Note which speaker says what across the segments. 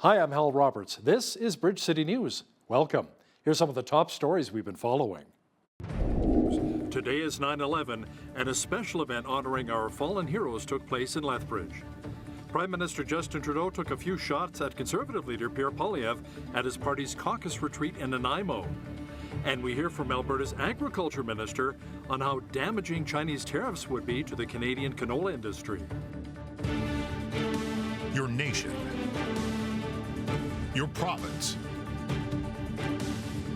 Speaker 1: Hi, I'm Hal Roberts. This is Bridge City News. Welcome. Here's some of the top stories we've been following. Today is 9/11, and a special event honoring our fallen heroes took place in Lethbridge. Prime Minister Justin Trudeau took a few shots at Conservative leader Pierre Poilievre at his party's caucus retreat in Nanaimo. And we hear from Alberta's Agriculture Minister on how damaging Chinese tariffs would be to the Canadian canola industry.
Speaker 2: Your nation, your province,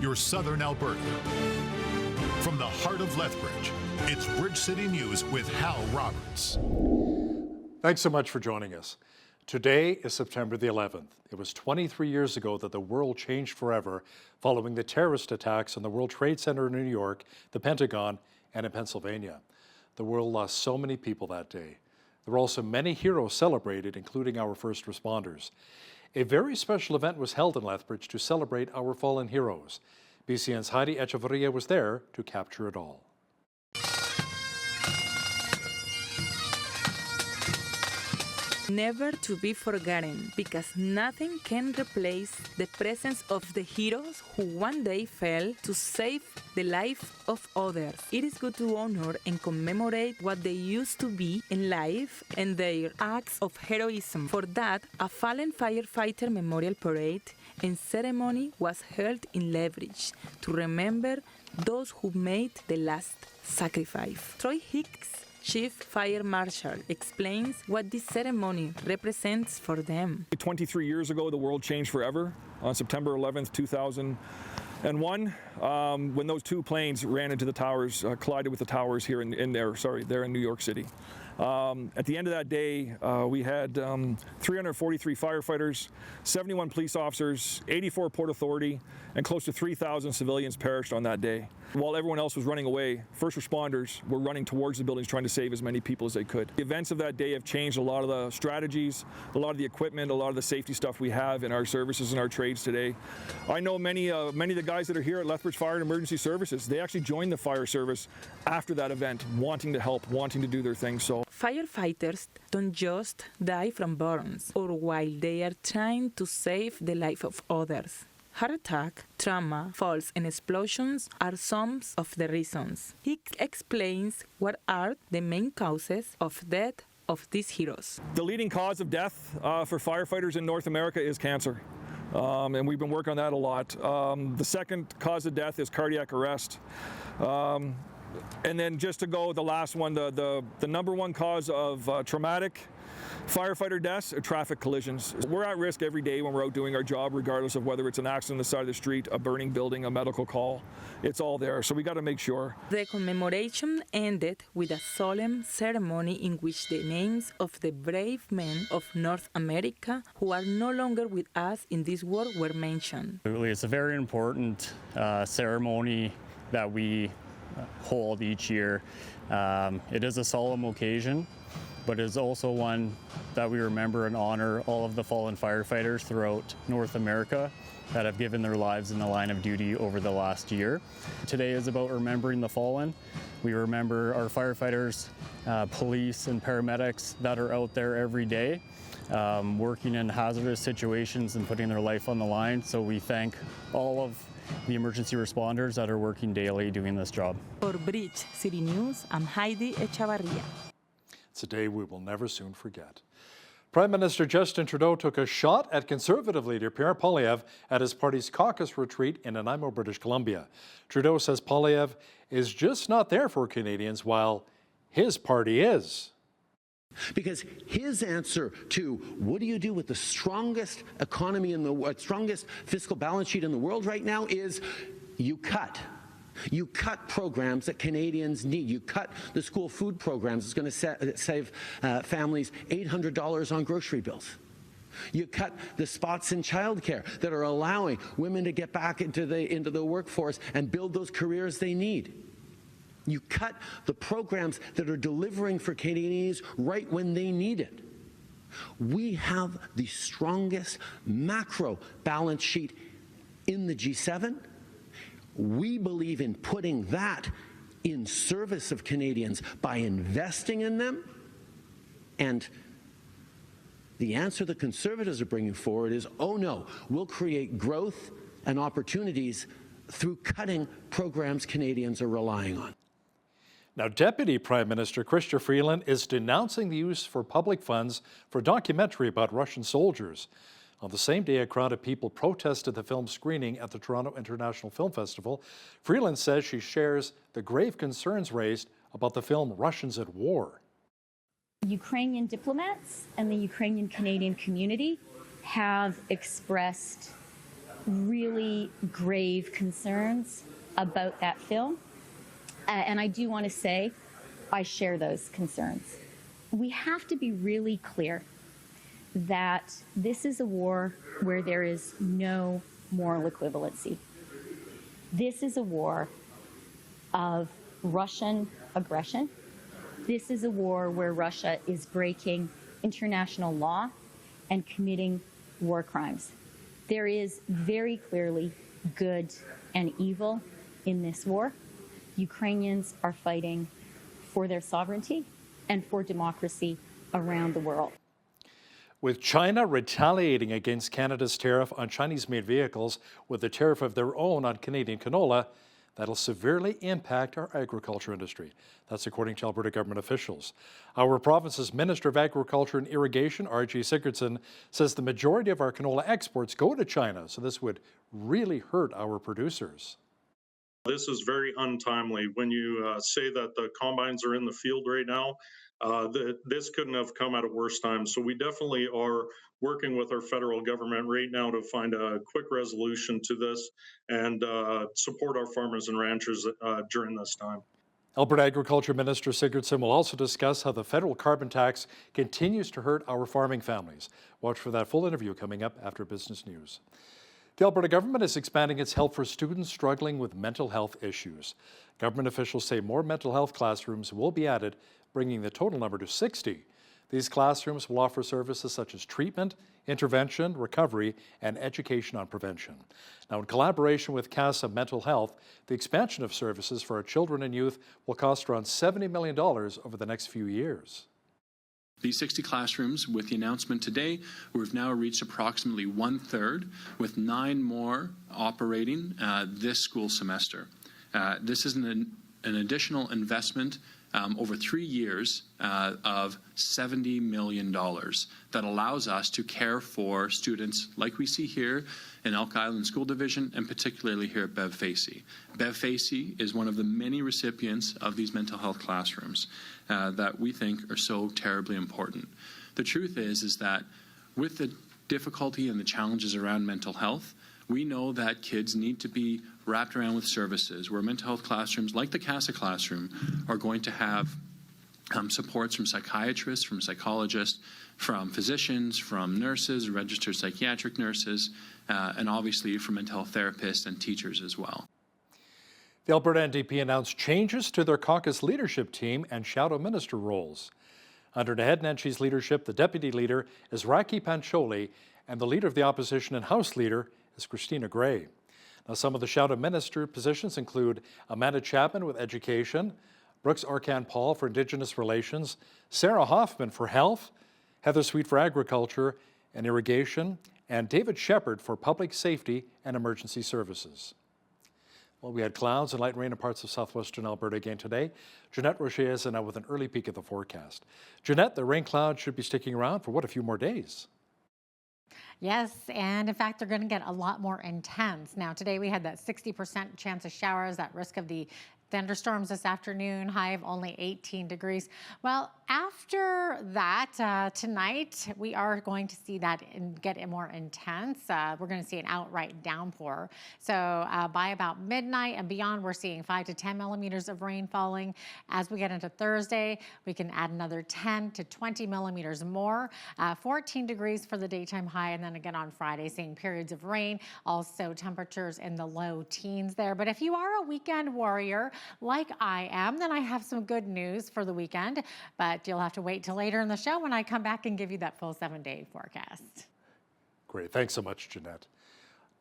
Speaker 2: your southern Alberta. From the heart of Lethbridge, it's Bridge City News with Hal Roberts.
Speaker 1: Thanks so much for joining us. Today is September the 11th. It was 23 years ago that the world changed forever following the terrorist attacks on the World Trade Center in New York, the Pentagon, and in Pennsylvania. The world lost so many people that day. There were also many heroes celebrated, including our first responders. A very special event was held in Lethbridge to celebrate our fallen heroes. BCN's Heidi Echevarria was there to capture it all.
Speaker 3: Never to be forgotten, because nothing can replace the presence of the heroes who one day fell to save the life of others. It is good to honor and commemorate what they used to be in life and their acts of heroism. For that, a fallen firefighter memorial parade and ceremony was held in Lethbridge to remember those who made the last sacrifice. Troy Hicks, Chief Fire Marshal, explains what this ceremony represents for them.
Speaker 4: 23 years ago, the world changed forever. On September 11th, 2001, when those two planes ran into the towers, collided with the towers here there in New York City. At the end of that day, we had 343 firefighters, 71 police officers, 84 Port Authority, and close to 3,000 civilians perished on that day. While everyone else was running away, first responders were running towards the buildings trying to save as many people as they could. The events of that day have changed a lot of the strategies, a lot of the equipment, a lot of the safety stuff we have in our services and our trades today. I know many of the guys that are here at Lethbridge Fire and Emergency Services, they actually joined the fire service after that event, wanting to help, wanting to do their thing. So
Speaker 3: firefighters don't just die from burns or while they are trying to save the life of others. Heart attack, trauma, falls, and explosions are some of the reasons. He explains what are the main causes of death of these heroes.
Speaker 4: The leading cause of death for firefighters in North America is cancer. And we've been working on that a lot. The second cause of death is cardiac arrest. And then just to go, the last one, the number one cause of traumatic firefighter deaths are traffic collisions. We're at risk every day when we're out doing our job, regardless of whether it's an accident on the side of the street, a burning building, a medical call. It's all there, so we got to make sure.
Speaker 3: The commemoration ended with a solemn ceremony in which the names of the brave men of North America who are no longer with us in this world were mentioned.
Speaker 5: It's a very important ceremony that we hold each year. It is a solemn occasion, but it is also one that we remember and honor all of the fallen firefighters throughout North America that have given their lives in the line of duty over the last year. Today is about remembering the fallen. We remember our firefighters, police, and paramedics that are out there every day, working in hazardous situations and putting their life on the line. So we thank all of the emergency responders that are working daily doing this job.
Speaker 3: For Bridge City News, I'm Heidi Echevarria.
Speaker 1: It's a day we will never soon forget. Prime Minister Justin Trudeau took a shot at Conservative leader Pierre Poilievre at his party's caucus retreat in Nanaimo, British Columbia. Trudeau says Poilievre is just not there for Canadians while his party is.
Speaker 6: Because his answer to what do you do with the strongest economy in the strongest fiscal balance sheet in the world right now is you cut. You cut programs that Canadians need. You cut the school food programs. It's going to save families $800 on grocery bills. You cut the spots in childcare that are allowing women to get back into the workforce and build those careers they need. You cut the programs that are delivering for Canadians right when they need it. We have the strongest macro balance sheet in the G7. We believe in putting that in service of Canadians by investing in them, and The answer the Conservatives are bringing forward is, oh no, we'll create growth and opportunities through cutting programs Canadians are relying on.
Speaker 1: Now, Deputy Prime Minister Chrystia Freeland is denouncing the use for public funds for a documentary about Russian soldiers. On the same day, a crowd of people protested the film screening at the Toronto International Film Festival. Freeland says she shares the grave concerns raised about the film Russians at War.
Speaker 7: Ukrainian diplomats and the Ukrainian Canadian community have expressed really grave concerns about that film. And I do want to say I share those concerns. We have to be really clear that this is a war where there is no moral equivalency. This is a war of Russian aggression. This is a war where Russia is breaking international law and committing war crimes. There is very clearly good and evil in this war. Ukrainians are fighting for their sovereignty and for democracy around the world.
Speaker 1: With China retaliating against Canada's tariff on Chinese-made vehicles with a tariff of their own on Canadian canola, that'll severely impact our agriculture industry. That's according to Alberta government officials. Our province's Minister of Agriculture and Irrigation, R.J. Sigurdsson, says the majority of our canola exports go to China, so this would really hurt our producers.
Speaker 8: This is very untimely. When you say that the combines are in the field right now, this couldn't have come at a worse time. So we definitely are working with our federal government right now to find a quick resolution to this and support our farmers and ranchers during this time.
Speaker 1: Alberta Agriculture Minister Sigurdsson will also discuss how the federal carbon tax continues to hurt our farming families. Watch for that full interview coming up after Business News. The Alberta government is expanding its help for students struggling with mental health issues. Government officials say more mental health classrooms will be added, bringing the total number to 60. These classrooms will offer services such as treatment, intervention, recovery, and education on prevention. Now, in collaboration with CASA Mental Health, the expansion of services for our children and youth will cost around $70 million over the next few years.
Speaker 9: These 60 classrooms, with the announcement today, we've now reached approximately 1/3, with 9 more operating this school semester. This is an additional investment over 3 years of $70 million that allows us to care for students like we see here in Elk Island School Division and particularly here at Bev Facey. Bev Facey is one of the many recipients of these mental health classrooms that we think are so terribly important. The truth is that with the difficulty and the challenges around mental health, we know that kids need to be wrapped around with services where mental health classrooms like the CASA classroom are going to have supports from psychiatrists, from psychologists, from physicians, from nurses, registered psychiatric nurses, and obviously from mental health therapists and teachers as well.
Speaker 1: The Alberta NDP announced changes to their caucus leadership team and shadow minister roles. Under Naheed Nenshi's leadership, the deputy leader is Raki Pancholi, and the leader of the opposition and House leader is Christina Gray. Now, some of the shadow minister positions include Amanda Chapman with Education, Brooks Arcan-Paul for Indigenous Relations, Sarah Hoffman for Health, Heather Sweet for Agriculture and Irrigation, and David Shepard for Public Safety and Emergency Services. Well, we had clouds and light rain in parts of southwestern Alberta again today. Jeanette Rocher is now with an early peek at the forecast. Jeanette, the rain clouds should be sticking around for what, a few more days?
Speaker 10: Yes, and in fact, they're going to get a lot more intense. Now, today we had that 60% chance of showers, that risk of the thunderstorms this afternoon, high of only 18 degrees. Well, after that, tonight, we are going to see that get more intense. We're going to see an outright downpour. So by about midnight and beyond, we're seeing 5 to 10 millimeters of rain falling. As we get into Thursday, we can add another 10 to 20 millimeters more. 14 degrees for the daytime high, and then again on Friday, seeing periods of rain. Also, temperatures in the low teens there. But if you are a weekend warrior, like I am, then I have some good news for the weekend, but you'll have to wait till later in the show when I come back and give you that full 7-day forecast.
Speaker 1: Great, thanks so much, Jeanette.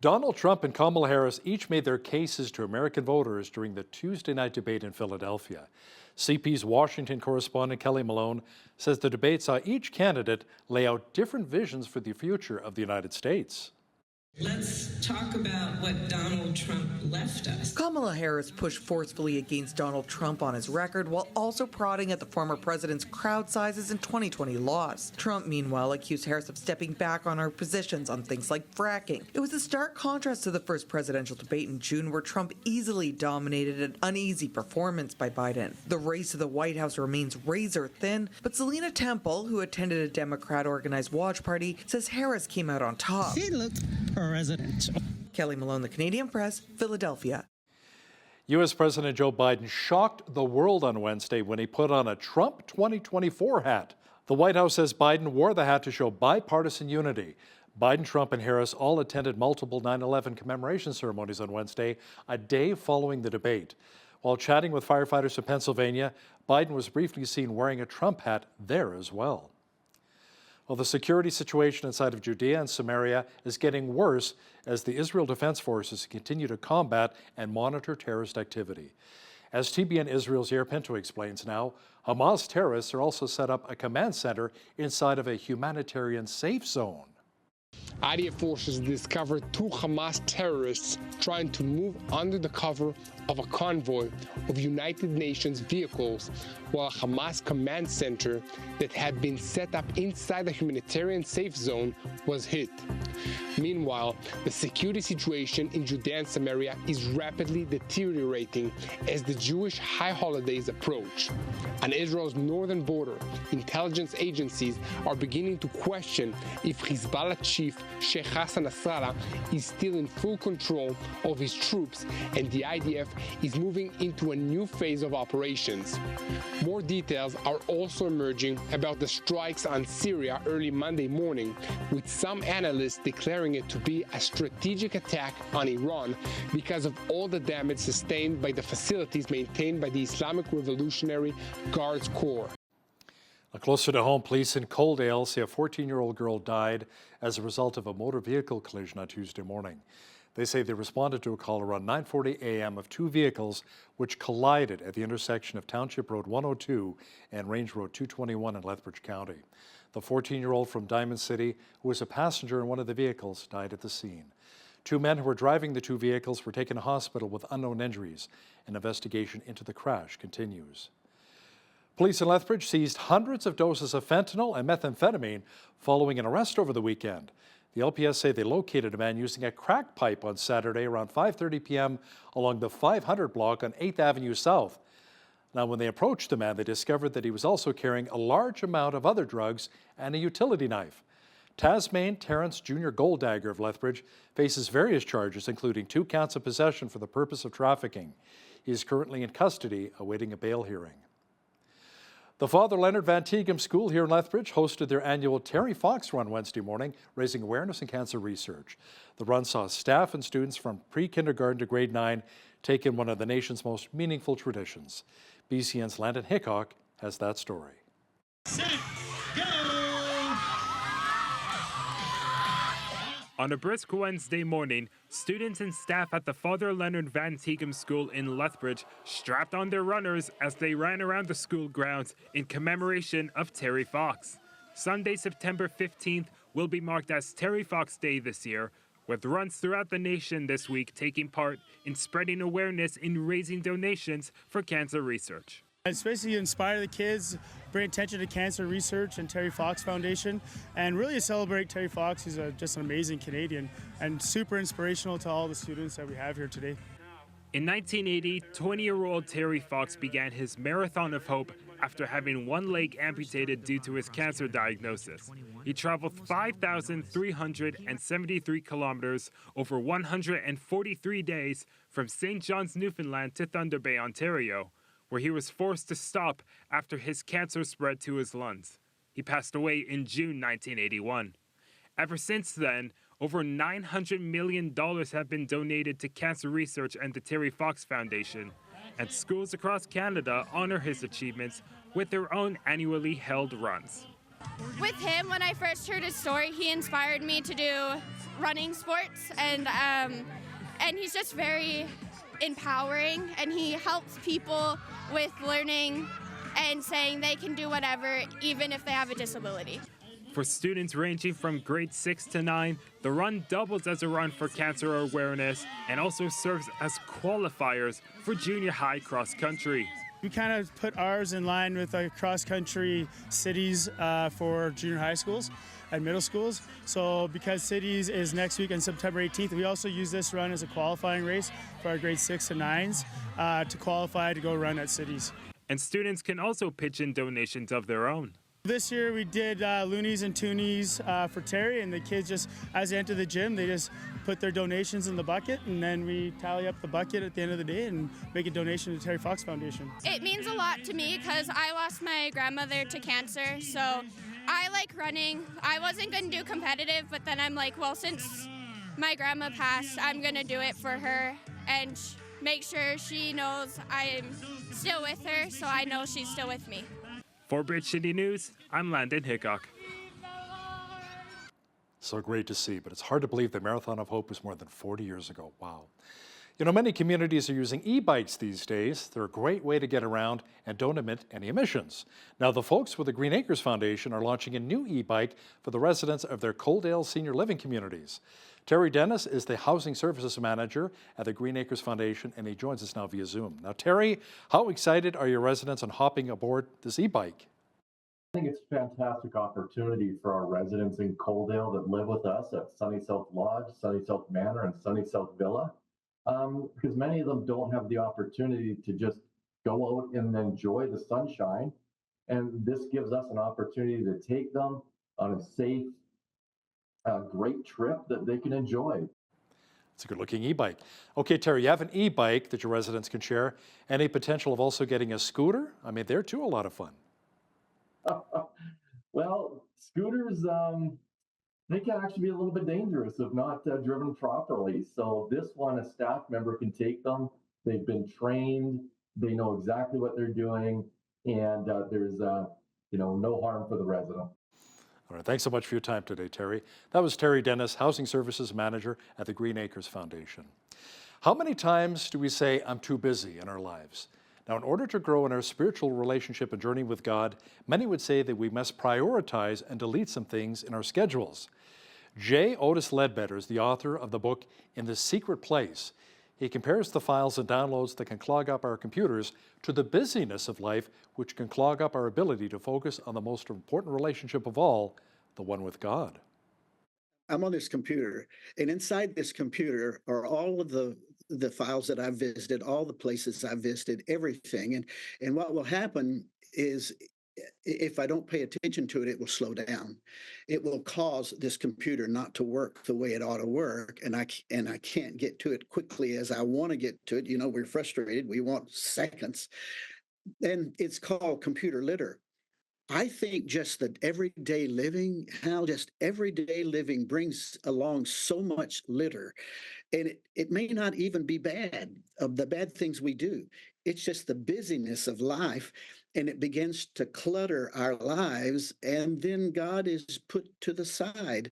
Speaker 1: Donald Trump and Kamala Harris each made their cases to American voters during the Tuesday night debate in Philadelphia. CP's Washington correspondent Kelly Malone says the debate saw each candidate lay out different visions for the future of the United States.
Speaker 11: Let's talk about what Donald Trump left us.
Speaker 12: Kamala Harris pushed forcefully against Donald Trump on his record while also prodding at the former president's crowd sizes in 2020 loss. Trump, meanwhile, accused Harris of stepping back on her positions on things like fracking. It was a stark contrast to the first presidential debate in June, where Trump easily dominated an uneasy performance by Biden. The race to the White House remains razor thin, but Selena Temple, who attended a Democrat-organized watch party, says Harris came out on top.
Speaker 11: He looked presidential.
Speaker 12: Kelly Malone, The Canadian Press, Philadelphia.
Speaker 1: U.S. President Joe Biden shocked the world on Wednesday when he put on a Trump 2024 hat. The White House says Biden wore the hat to show bipartisan unity. Biden, Trump, and Harris all attended multiple 9/11 commemoration ceremonies on Wednesday, a day following the debate. While chatting with firefighters in Pennsylvania, Biden was briefly seen wearing a Trump hat there as well. Well, the security situation inside of Judea and Samaria is getting worse as the Israel Defense Forces continue to combat and monitor terrorist activity. As TBN Israel's Yair Pinto explains now, Hamas terrorists are also set up a command center inside of a humanitarian safe zone.
Speaker 13: IDF forces discovered two Hamas terrorists trying to move under the cover of a convoy of United Nations vehicles, while a Hamas command center that had been set up inside the humanitarian safe zone was hit. Meanwhile, the security situation in Judea and Samaria is rapidly deteriorating as the Jewish high holidays approach. On Israel's northern border, intelligence agencies are beginning to question if Hezbollah chief Sheikh Hassan Nasrallah is still in full control of his troops, and the IDF is moving into a new phase of operations. More details are also emerging about the strikes on Syria early Monday morning, with some analysts declaring it to be a strategic attack on Iran because of all the damage sustained by the facilities maintained by the Islamic Revolutionary Guards Corps.
Speaker 1: Closer to home, police in Coaldale say a 14-year-old girl died as a result of a motor vehicle collision on Tuesday morning. They say they responded to a call around 9:40 a.m. of two vehicles which collided at the intersection of Township Road 102 and Range Road 221 in Lethbridge County. The 14-year-old from Diamond City, who was a passenger in one of the vehicles, died at the scene. Two men who were driving the two vehicles were taken to hospital with unknown injuries. An investigation into the crash continues. Police in Lethbridge seized hundreds of doses of fentanyl and methamphetamine following an arrest over the weekend. The LPS say they located a man using a crack pipe on Saturday around 5:30 p.m. along the 500 block on 8th Avenue South. Now, when they approached the man, they discovered that he was also carrying a large amount of other drugs and a utility knife. Tasmain Terrence Jr. Golddagger of Lethbridge faces various charges, including 2 counts of possession for the purpose of trafficking. He is currently in custody, awaiting a bail hearing. The Father Leonard Van Tighem School here in Lethbridge hosted their annual Terry Fox Run Wednesday morning, raising awareness in cancer research. The run saw staff and students from pre-kindergarten to grade 9 take in one of the nation's most meaningful traditions. BCN's Landon Hickok has that story.
Speaker 14: Set, go! On a brisk Wednesday morning, students and staff at the Father Leonard Van Tighem School in Lethbridge strapped on their runners as they ran around the school grounds in commemoration of Terry Fox. Sunday, September 15th will be marked as Terry Fox Day this year, with runs throughout the nation this week taking part in spreading awareness and raising donations for cancer research.
Speaker 15: It's basically inspire the kids, bring attention to cancer research and Terry Fox Foundation, and really celebrate Terry Fox. He's just an amazing Canadian and super inspirational to all the students that we have here today.
Speaker 14: In 1980, 20-year-old Terry Fox began his marathon of hope after having one leg amputated due to his cancer diagnosis. He traveled 5,373 kilometers over 143 days from St. John's, Newfoundland to Thunder Bay, Ontario, where he was forced to stop after his cancer spread to his lungs. He passed away in June 1981. Ever since then, over $900 million have been donated to cancer research and the Terry Fox Foundation, and schools across Canada honor his achievements with their own annually held runs.
Speaker 16: With him, when I first heard his story, he inspired me to do running sports, and he's just very empowering, and he helps people with learning and saying they can do whatever, even if they have a disability.
Speaker 14: For students ranging from grade 6 to 9, the run doubles as a run for cancer awareness and also serves as qualifiers for junior high cross country.
Speaker 15: We kind of put ours in line with our cross-country cities for junior high schools and middle schools. So because cities is next week on September 18th, we also use this run as a qualifying race for our grade 6 to 9s to qualify to go run at cities.
Speaker 14: And students can also pitch in donations of their own.
Speaker 15: This year we did loonies and toonies for Terry, and the kids just, as they enter the gym, they just put their donations in the bucket, and then we tally up the bucket at the end of the day and make a donation to Terry Fox Foundation.
Speaker 16: It means a lot to me because I lost my grandmother to cancer, so I like running. I wasn't going to do competitive, but then I'm like, well, since my grandma passed, I'm going to do it for her and make sure she knows I'm still with her, so I know she's still with me.
Speaker 14: For Bridge City News, I'm Landon Hickok.
Speaker 1: So great to see, but it's hard to believe the Marathon of Hope was more than 40 years ago. Wow. You know, many communities are using e-bikes these days. They're a great way to get around and don't emit any emissions. Now, the folks with the Green Acres Foundation are launching a new e-bike for the residents of their Coaldale senior living communities. Terry Dennis is the Housing Services Manager at the Green Acres Foundation, and he joins us now via Zoom. Now, Terry, how excited are your residents on hopping aboard this e-bike?
Speaker 17: I think it's a fantastic opportunity for our residents in Coaldale that live with us at Sunny South Lodge, Sunny South Manor, and Sunny South Villa, because many of them don't have the opportunity to just go out and enjoy the sunshine. And this gives us an opportunity to take them on a safe, great trip that they can enjoy.
Speaker 1: It's a good-looking e-bike. Okay, Terry, you have an e-bike that your residents can share. Any potential of also getting a scooter? I mean, they're too a lot of fun.
Speaker 17: Well, scooters, they can actually be a little bit dangerous if not driven properly. So this one, a staff member can take them. They've been trained. They know exactly what they're doing. And there's, no harm for the resident.
Speaker 1: All right, thanks so much for your time today, Terry. That was Terry Dennis, Housing Services Manager at the Green Acres Foundation. How many times do we say, I'm too busy in our lives? Now, in order to grow in our spiritual relationship and journey with God, many would say that we must prioritize and delete some things in our schedules. J. Otis Ledbetter is the author of the book, In the Secret Place. He compares the files and downloads that can clog up our computers to the busyness of life, which can clog up our ability to focus on the most important relationship of all, the one with God.
Speaker 18: I'm on this computer, and inside this computer are all of the files that I've visited, all the places I've visited, everything. And what will happen is if I don't pay attention to it, it will slow down. It will cause this computer not to work the way it ought to work, and I can't get to it quickly as I want to get to it. You know, we're frustrated. We want seconds. And it's called computer litter. I think just that everyday living, how just everyday living brings along so much litter. And it may not even be bad, of the bad things we do. It's just the busyness of life, and it begins to clutter our lives, and then God is put to the side.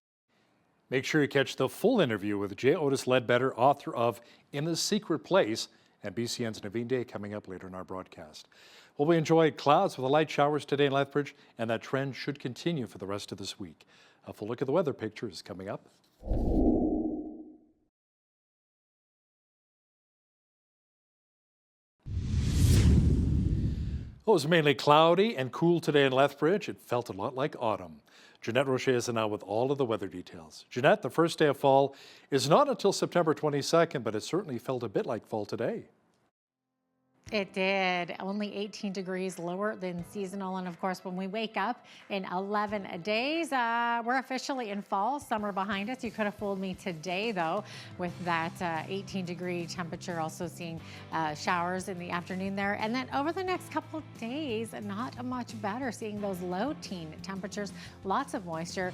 Speaker 1: Make sure you catch the full interview with J. Otis Ledbetter, author of In the Secret Place, and BCN's Naveen Day coming up later in our broadcast. Well, we enjoyed clouds with light showers today in Lethbridge, and that trend should continue for the rest of this week. A full look at the weather picture is coming up. Well, it was mainly cloudy and cool today in Lethbridge. It felt a lot like autumn. Jeanette Rocher is now with all of the weather details. Jeanette, the first day of fall is not until September 22nd, but it certainly felt a bit like fall today.
Speaker 10: It did. Only 18 degrees lower than seasonal. And of course, when we wake up in 11 days, we're officially in fall. Summer behind us. You could have fooled me today, though, with that 18-degree temperature. Also seeing showers in the afternoon there. And then over the next couple of days, not much better. Seeing those low teen temperatures. Lots of moisture.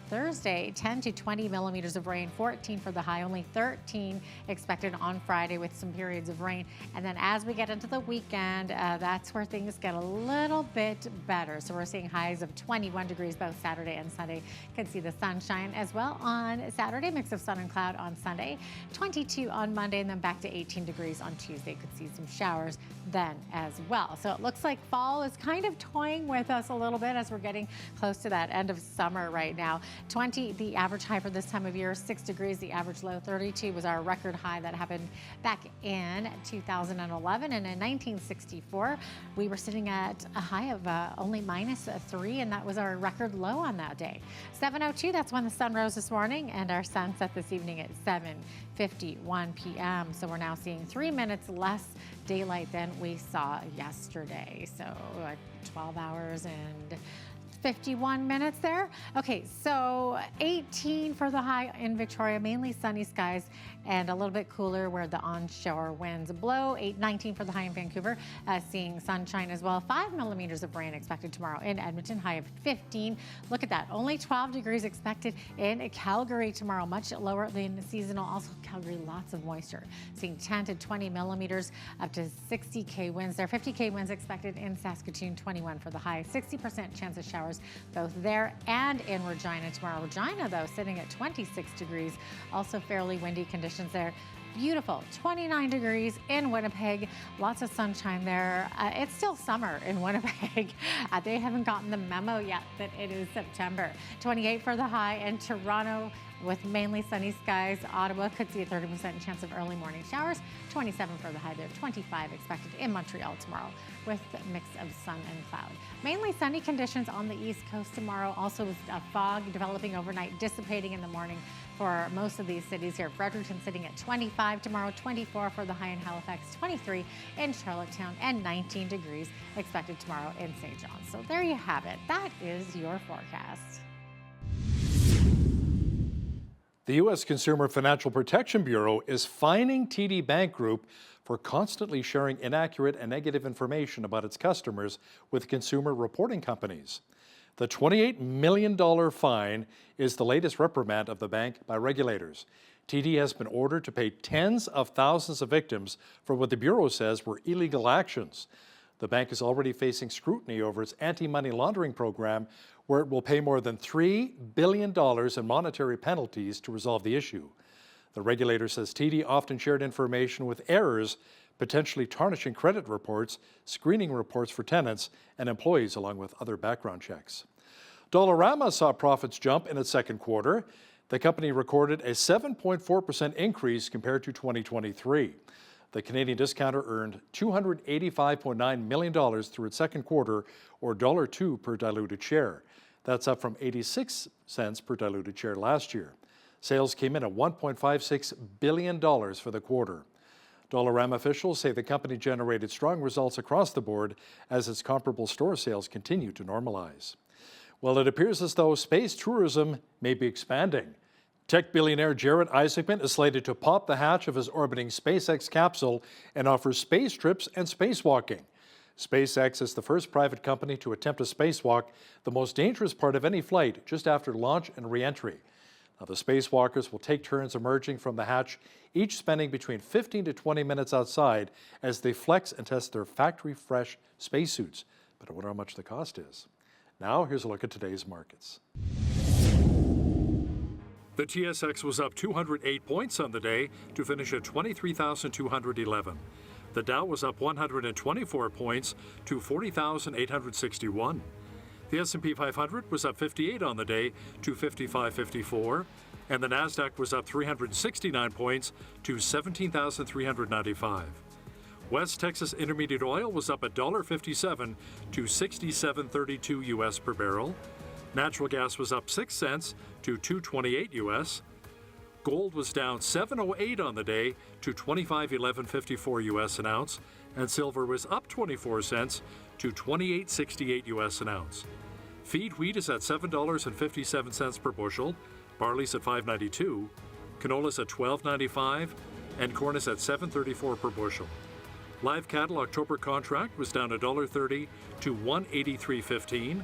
Speaker 10: Thursday, 10 to 20 millimeters of rain. 14 for the high. Only 13 expected on Friday with some periods of rain. And then as we get into the weekend, that's where things get a little bit better. So we're seeing highs of 21 degrees both Saturday and Sunday. Could see the sunshine as well on Saturday, mix of sun and cloud on Sunday, 22 on Monday, and then back to 18 degrees on Tuesday. Could see some showers then as well. So it looks like fall is kind of toying with us a little bit as we're getting close to that end of summer right now. 20, the average high for this time of year, 6 degrees. The average low, 32, was our record high that happened back in 2011. And in 1964, we were sitting at a high of only -3, and that was our record low on that day. 7:02, that's when the sun rose this morning, and our sunset this evening at 7:51 p.m. So we're now seeing 3 minutes less daylight than we saw yesterday. So 12 hours and 51 minutes there. Okay, so 18 for the high in Victoria, mainly sunny skies and a little bit cooler where the onshore winds blow. 19 for the high in Vancouver, seeing sunshine as well. 5 millimeters of rain expected tomorrow in Edmonton, high of 15. Look at that, only 12 degrees expected in Calgary tomorrow, much lower than seasonal. Also Calgary, lots of moisture, seeing 10 to 20 millimeters up to 60K winds there. 50K winds expected in Saskatoon, 21 for the high. 60% chance of showers both there and in Regina tomorrow. Regina, though, sitting at 26 degrees, also fairly windy conditions there. Beautiful, 29 degrees in Winnipeg, lots of sunshine there. It's still summer in Winnipeg. They haven't gotten the memo yet that it is September. 28 for the high in Toronto with mainly sunny skies. Ottawa could see a 30% chance of early morning showers. 27 for the high there, 25 expected in Montreal tomorrow with a mix of sun and cloud. Mainly sunny conditions on the East Coast tomorrow. Also with a fog developing overnight, dissipating in the morning for most of these cities here. Fredericton sitting at 25 tomorrow, 24 for the high in Halifax, 23 in Charlottetown, and 19 degrees expected tomorrow in St. John's. So there you have it. That is your forecast.
Speaker 1: The U.S. Consumer Financial Protection Bureau is fining TD Bank Group for constantly sharing inaccurate and negative information about its customers with consumer reporting companies. The $28 million fine is the latest reprimand of the bank by regulators. TD has been ordered to pay tens of thousands of victims for what the Bureau says were illegal actions. The bank is already facing scrutiny over its anti-money laundering program, where it will pay more than $3 billion in monetary penalties to resolve the issue. The regulator says TD often shared information with errors, potentially tarnishing credit reports, screening reports for tenants and employees, along with other background checks. Dollarama saw profits jump in its second quarter. The company recorded a 7.4% increase compared to 2023. The Canadian discounter earned $285.9 million through its second quarter, or $1.02 per diluted share. That's up from 86 cents per diluted share last year. Sales came in at $1.56 billion for the quarter. Dollarama officials say the company generated strong results across the board as its comparable store sales continue to normalize. Well, it appears as though space tourism may be expanding. Tech billionaire Jared Isaacman is slated to pop the hatch of his orbiting SpaceX capsule and offer space trips and spacewalking. SpaceX is the first private company to attempt a spacewalk, the most dangerous part of any flight, just after launch and re-entry. Now, the spacewalkers will take turns emerging from the hatch, each spending between 15 to 20 minutes outside as they flex and test their factory-fresh spacesuits. But I wonder how much the cost is. Now, here's a look at today's markets. The TSX was up 208 points on the day to finish at 23,211. The Dow was up 124 points to 40,861. The S&P 500 was up 58 on the day to 5554, and the Nasdaq was up 369 points to 17,395. West Texas Intermediate Oil was up $1.57 to $67.32 US per barrel. Natural gas was up 6 cents to $2.28 US. Gold was down $7.08 on the day to $25.1154 US an ounce, and silver was up 24 cents to $28.68 US an ounce. Feed wheat is at $7.57 per bushel, barley's at $5.92, canola's at $12.95, and corn is at $7.34 per bushel. Live cattle October contract was down $1.30 to $183.15.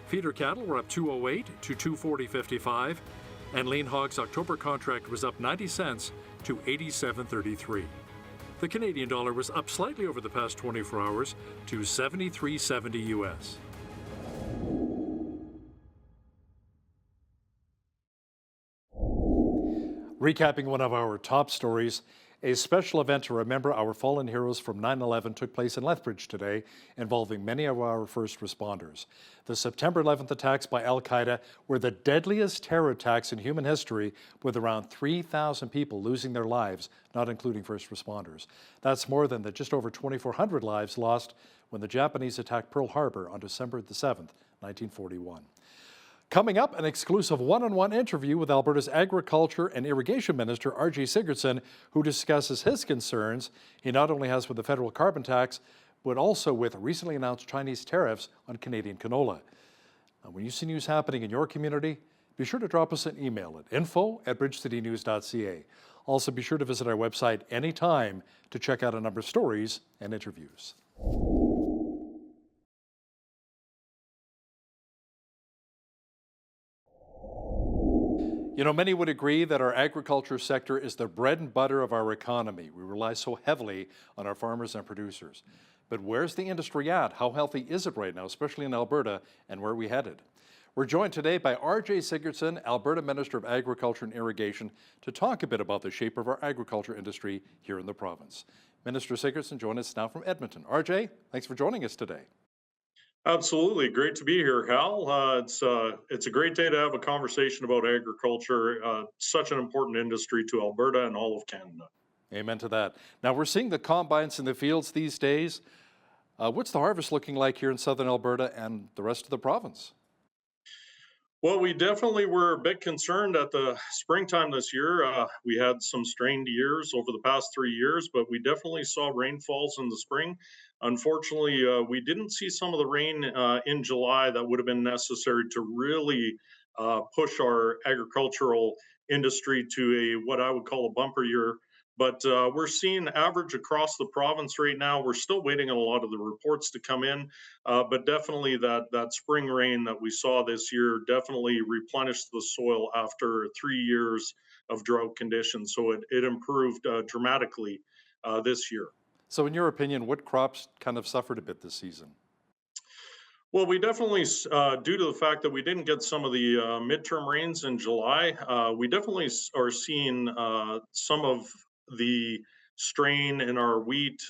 Speaker 1: Feeder cattle were up $2.08 to $240.55, and lean hogs October contract was up 90 cents to $87.33. The Canadian dollar was up slightly over the past 24 hours to 73.70 US. Recapping one of our top stories, a special event to remember our fallen heroes from 9/11 took place in Lethbridge today, involving many of our first responders. The September 11th attacks by al-Qaeda were the deadliest terror attacks in human history, with around 3,000 people losing their lives, not including first responders. That's more than the just over 2,400 lives lost when the Japanese attacked Pearl Harbor on December the 7th, 1941. Coming up, an exclusive one-on-one interview with Alberta's Agriculture and Irrigation Minister, R.J. Sigurdsson, who discusses his concerns he not only has with the federal carbon tax, but also with recently announced Chinese tariffs on Canadian canola. Now, when you see news happening in your community, be sure to drop us an email at info@bridgecitynews.ca. Also, be sure to visit our website anytime to check out a number of stories and interviews. You know, many would agree that our agriculture sector is the bread and butter of our economy. We rely so heavily on our farmers and producers. But where's the industry at? How healthy is it right now, especially in Alberta, and where are we headed? We're joined today by R.J. Sigurdsson, Alberta Minister of Agriculture and Irrigation, to talk a bit about the shape of our agriculture industry here in the province. Minister Sigurdsson joins us now from Edmonton. R.J., thanks for joining us today.
Speaker 8: Absolutely. Great to be here, Hal. It's a great day to have a conversation about agriculture, such an important industry to Alberta and all of Canada.
Speaker 1: Amen to that. Now, we're seeing the combines in the fields these days. What's the harvest looking like here in southern Alberta and the rest of the province?
Speaker 8: Well, we definitely were a bit concerned at the springtime this year. We had some strained years over the past 3 years, but we definitely saw rainfalls in the spring. Unfortunately, we didn't see some of the rain in July that would have been necessary to really push our agricultural industry to a what I would call a bumper year. But we're seeing average across the province right now. We're still waiting on a lot of the reports to come in, but definitely that spring rain that we saw this year definitely replenished the soil after 3 years of drought conditions. So it improved dramatically this year.
Speaker 1: So in your opinion, what crops kind of suffered a bit this season?
Speaker 8: Well, we definitely, due to the fact that we didn't get some of the midterm rains in July, we definitely are seeing some of the strain in our wheat,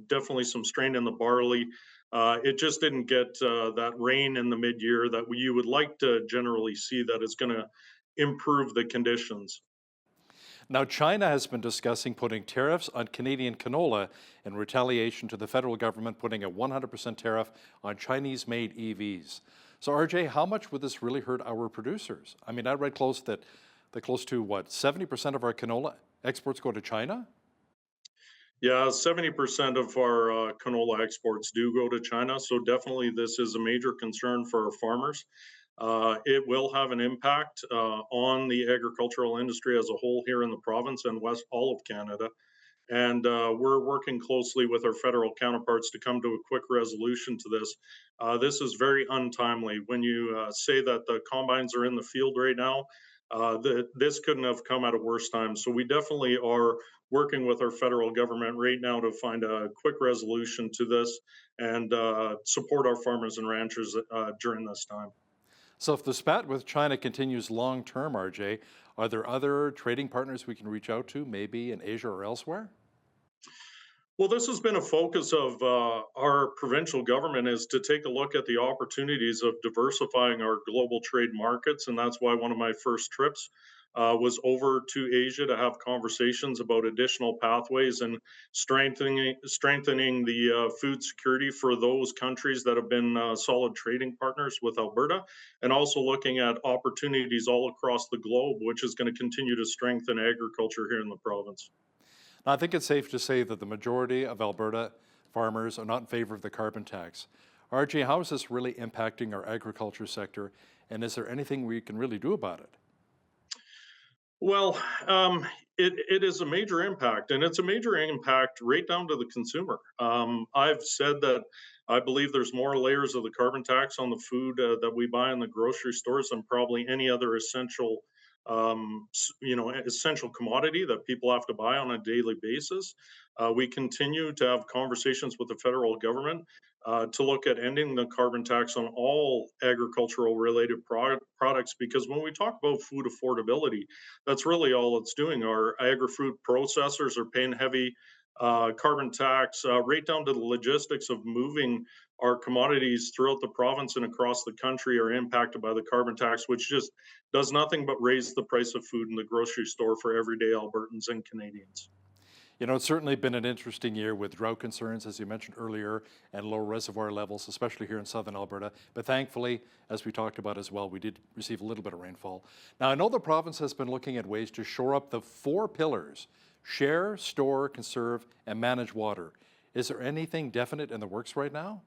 Speaker 8: definitely some strain in the barley. It just didn't get that rain in the mid-year that you would like to generally see that is going to improve the conditions.
Speaker 1: Now, China has been discussing putting tariffs on Canadian canola in retaliation to the federal government putting a 100% tariff on Chinese-made EVs. So, RJ, how much would this really hurt our producers? I mean, I read close to 70% of our canola exports go to China?
Speaker 8: Yeah, 70% of our canola exports do go to China. So definitely this is a major concern for our farmers. It will have an impact on the agricultural industry as a whole here in the province and all of Canada. And we're working closely with our federal counterparts to come to a quick resolution to this. This is very untimely. When you say that the combines are in the field right now, this couldn't have come at a worse time. So we definitely are working with our federal government right now to find a quick resolution to this and support our farmers and ranchers during this time.
Speaker 1: So if the spat with China continues long-term, RJ, are there other trading partners we can reach out to, maybe in Asia or elsewhere?
Speaker 8: Well, this has been a focus of our provincial government is to take a look at the opportunities of diversifying our global trade markets. And that's why one of my first trips was over to Asia to have conversations about additional pathways and strengthening the food security for those countries that have been solid trading partners with Alberta, and also looking at opportunities all across the globe, which is going to continue to strengthen agriculture here in the province.
Speaker 1: Now, I think it's safe to say that the majority of Alberta farmers are not in favor of the carbon tax. RJ, how is this really impacting our agriculture sector, and is there anything we can really do about it?
Speaker 8: Well, it is a major impact, and it's a major impact right down to the consumer. I've said that I believe there's more layers of the carbon tax on the food that we buy in the grocery stores than probably any other essential essential commodity that people have to buy on a daily basis. We continue to have conversations with the federal government to look at ending the carbon tax on all agricultural related products, because when we talk about food affordability, that's really all it's doing. Our agri-food processors are paying heavy carbon tax right down to the logistics of moving our commodities throughout the province and across the country are impacted by the carbon tax, which just does nothing but raise the price of food in the grocery store for everyday Albertans and Canadians.
Speaker 1: You know, it's certainly been an interesting year with drought concerns, as you mentioned earlier, and low reservoir levels, especially here in southern Alberta. But thankfully, as we talked about as well, we did receive a little bit of rainfall. Now, I know the province has been looking at ways to shore up the 4 pillars: share, store, conserve, and manage water. Is there anything definite in the works right now?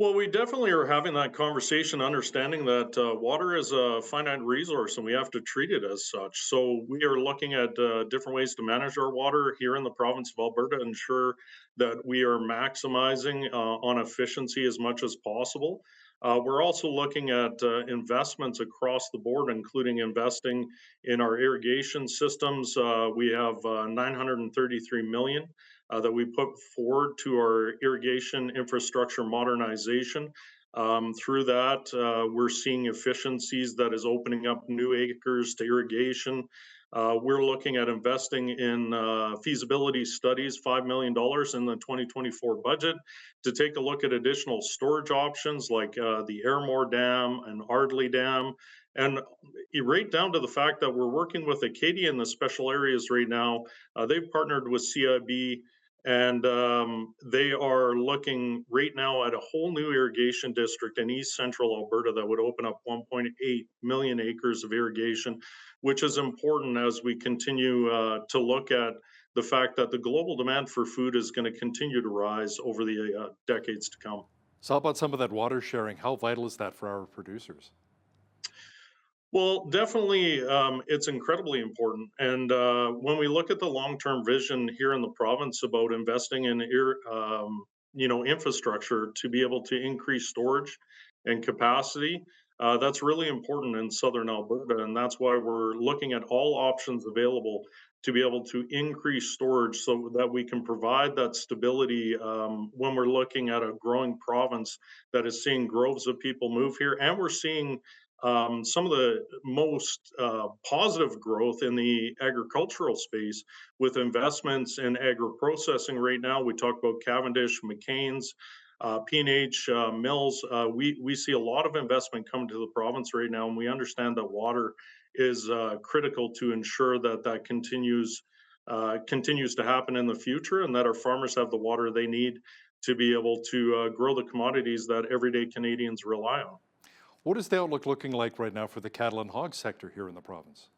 Speaker 8: Well, we definitely are having that conversation, understanding that water is a finite resource and we have to treat it as such. So we are looking at different ways to manage our water here in the province of Alberta, ensure that we are maximizing on efficiency as much as possible. We're also looking at investments across the board, including investing in our irrigation systems. We have 933 million that we put forward to our irrigation infrastructure modernization. Through that, we're seeing efficiencies that is opening up new acres to irrigation. We're looking at investing in feasibility studies, $5 million in the 2024 budget to take a look at additional storage options like the Airmore Dam and Ardley Dam. And right down to the fact that we're working with Acadia in the special areas right now. They've partnered with CIB and they are looking right now at a whole new irrigation district in East Central Alberta that would open up 1.8 million acres of irrigation, which is important as we continue to look at the fact that the global demand for food is going to continue to rise over the decades to come.
Speaker 1: So how about some of that water sharing? How vital is that for our producers?
Speaker 8: Well, definitely, it's incredibly important. And when we look at the long-term vision here in the province about investing in, infrastructure to be able to increase storage and capacity, that's really important in southern Alberta, and that's why we're looking at all options available to be able to increase storage so that we can provide that stability when we're looking at a growing province that is seeing groves of people move here, and we're seeing some of the most positive growth in the agricultural space with investments in agro-processing right now. We talk about Cavendish, McCain's, P&H mills. We see a lot of investment coming to the province right now, and we understand that water is critical to ensure that that continues to happen in the future, and that our farmers have the water they need to be able to grow the commodities that everyday Canadians rely on.
Speaker 1: What is the outlook looking like right now for the cattle and hog sector here in the province?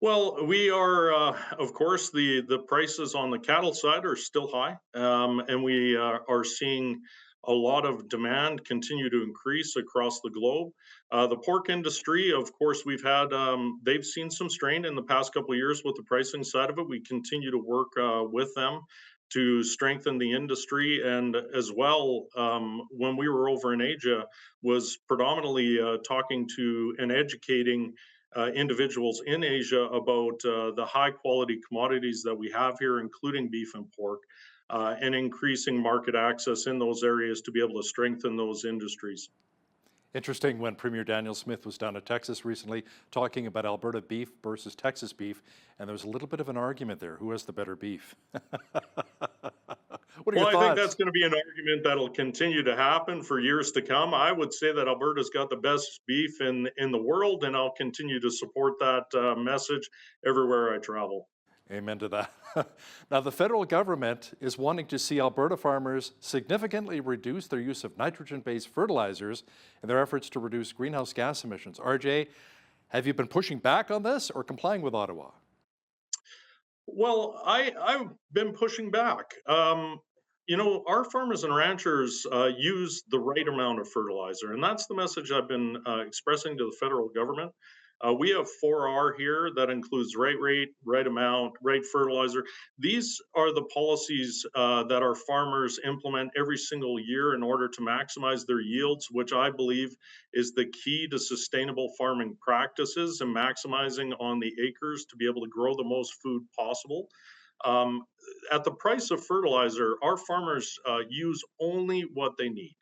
Speaker 8: Well, we are, of course, the prices on the cattle side are still high, and we are seeing a lot of demand continue to increase across the globe. The pork industry, of course, they've seen some strain in the past couple of years with the pricing side of it. We continue to work with them to strengthen the industry, and as well, when we were over in Asia, was predominantly talking to and educating individuals in Asia about the high quality commodities that we have here, including beef and pork, and increasing market access in those areas to be able to strengthen those industries.
Speaker 1: Interesting, when Premier Daniel Smith was down in Texas recently talking about Alberta beef versus Texas beef, and there was a little bit of an argument there. Who has the better beef? What are your
Speaker 8: I
Speaker 1: thoughts?
Speaker 8: think that's going to be an argument that'll continue to happen for years to come. I would say that Alberta's got the best beef in the world, and I'll continue to support that message everywhere I travel.
Speaker 1: Amen to that. Now, the federal government is wanting to see Alberta farmers significantly reduce their use of nitrogen-based fertilizers in their efforts to reduce greenhouse gas emissions. RJ, have you been pushing back on this or complying with Ottawa?
Speaker 8: Well, I've been pushing back. Our farmers and ranchers use the right amount of fertilizer, and that's the message I've been expressing to the federal government. We have 4R here that includes right rate, right amount, right fertilizer. These are the policies that our farmers implement every single year in order to maximize their yields, which I believe is the key to sustainable farming practices and maximizing on the acres to be able to grow the most food possible. Um, at the price of fertilizer, our farmers use only what they need.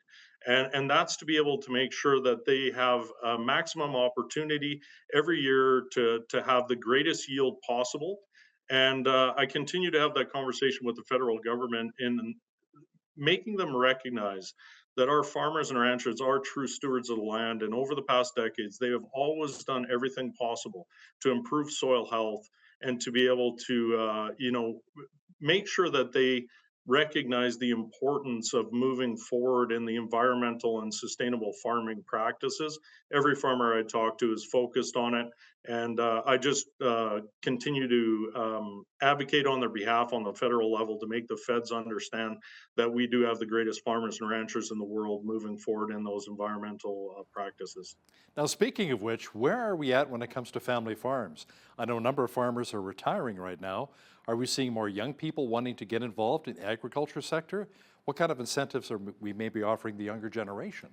Speaker 8: And that's to be able to make sure that they have a maximum opportunity every year to have the greatest yield possible. And I continue to have that conversation with the federal government in making them recognize that our farmers and ranchers are true stewards of the land. And over the past decades, they have always done everything possible to improve soil health and to be able to, make sure that they recognize the importance of moving forward in the environmental and sustainable farming practices. Every farmer I talk to is focused on it. And I just continue to advocate on their behalf on the federal level to make the feds understand that we do have the greatest farmers and ranchers in the world moving forward in those environmental practices.
Speaker 1: Now, speaking of which, where are we at when it comes to family farms? I know a number of farmers are retiring right now. Are we seeing more young people wanting to get involved in the agriculture sector? What kind of incentives are we maybe offering the younger generation?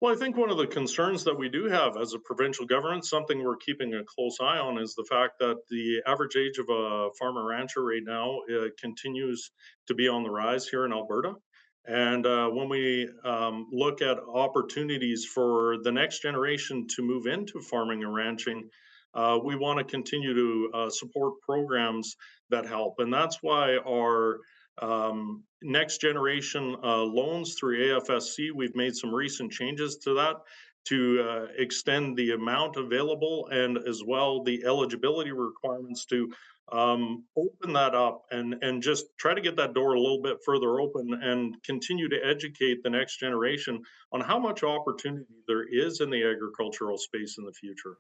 Speaker 8: Well, I think one of the concerns that we do have as a provincial government, something we're keeping a close eye on, is the fact that the average age of a farmer rancher right now continues to be on the rise here in Alberta. And when we look at opportunities for the next generation to move into farming and ranching, we want to continue to support programs that help. And that's why our next generation loans through AFSC, we've made some recent changes to that to extend the amount available and as well the eligibility requirements to open that up and just try to get that door a little bit further open and continue to educate the next generation on how much opportunity there is in the agricultural space in the future.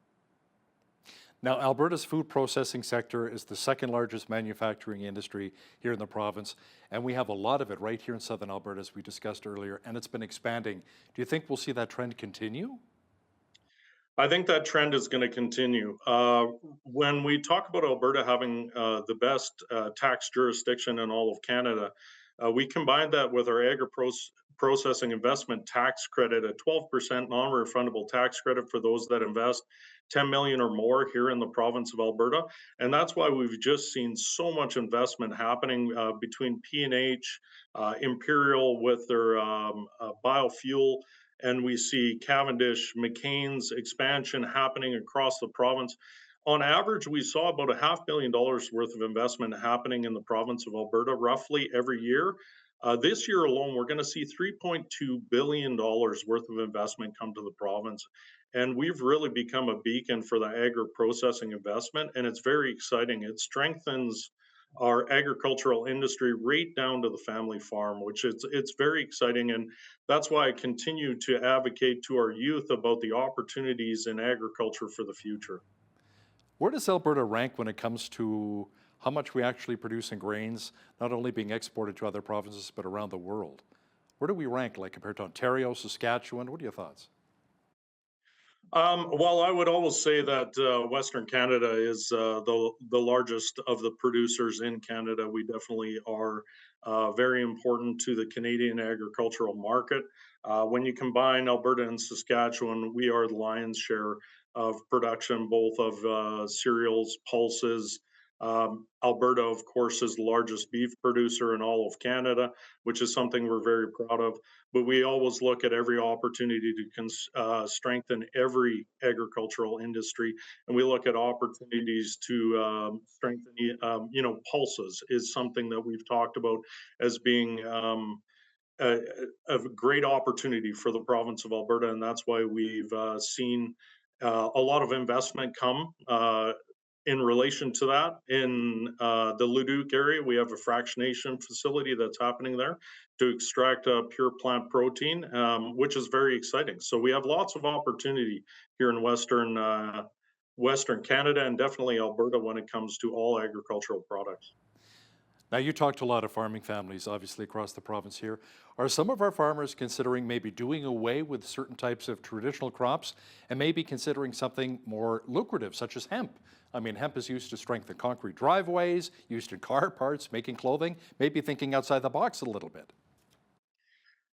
Speaker 1: Now, Alberta's food processing sector is the second largest manufacturing industry here in the province, and we have a lot of it right here in southern Alberta, as we discussed earlier, and it's been expanding. Do you think we'll see that trend continue?
Speaker 8: I think that trend is going to continue. When we talk about Alberta having the best tax jurisdiction in all of Canada, we combine that with our processing investment tax credit, a 12% non-refundable tax credit for those that invest 10 million or more here in the province of Alberta. And that's why we've just seen so much investment happening between P&H, Imperial with their biofuel, and we see Cavendish, McCain's expansion happening across the province. On average, we saw about $500,000 worth of investment happening in the province of Alberta roughly every year. This year alone, we're going to see $3.2 billion worth of investment come to the province. And we've really become a beacon for the agri-processing investment, and it's very exciting. It strengthens our agricultural industry right down to the family farm, which it's very exciting. And that's why I continue to advocate to our youth about the opportunities in agriculture for the future.
Speaker 1: Where does Alberta rank when it comes to how much we actually produce in grains, not only being exported to other provinces, but around the world? Where do we rank, like compared to Ontario, Saskatchewan? What are your thoughts?
Speaker 8: Well, I would always say that Western Canada is the largest of the producers in Canada. We definitely are very important to the Canadian agricultural market. When you combine Alberta and Saskatchewan, we are the lion's share of production, both of cereals, pulses. Alberta, of course, is the largest beef producer in all of Canada, which is something we're very proud of. But we always look at every opportunity to strengthen every agricultural industry, and we look at opportunities to strengthen. Pulses is something that we've talked about as being a great opportunity for the province of Alberta, and that's why we've seen a lot of investment come in relation to that. In the Leduc area, we have a fractionation facility that's happening there to extract pure plant protein, which is very exciting. So we have lots of opportunity here in Western Canada and definitely Alberta when it comes to all agricultural products.
Speaker 1: Now, you talk to a lot of farming families, obviously, across the province here. Are some of our farmers considering maybe doing away with certain types of traditional crops and maybe considering something more lucrative, such as hemp? I mean, hemp is used to strengthen concrete driveways, used in car parts, making clothing, maybe thinking outside the box a little bit.